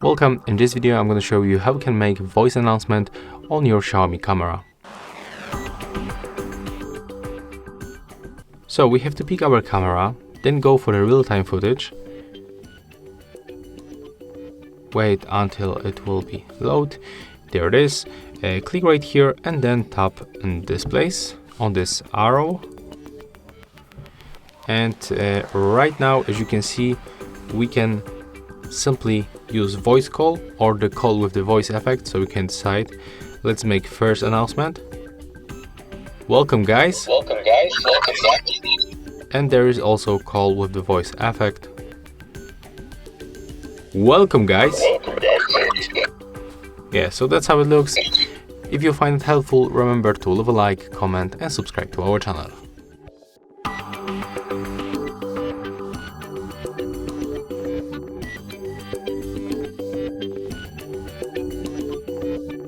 Welcome. In this video I'm going to show you how you can make voice announcement on your Xiaomi camera. So we have to pick our camera, then go for the real-time footage. Wait until it will be load. There it is. Click right here and then tap in this place on this arrow. And right now, as you can see, we can simply use voice call or the call with the voice effect, so we can decide. Let's make first announcement. Welcome guys. Welcome guys. Welcome back. And there is also call with the voice effect. Welcome guys. Welcome guys. Yeah, so that's how it looks. If you find it helpful, remember to leave a like, comment and subscribe to our channel.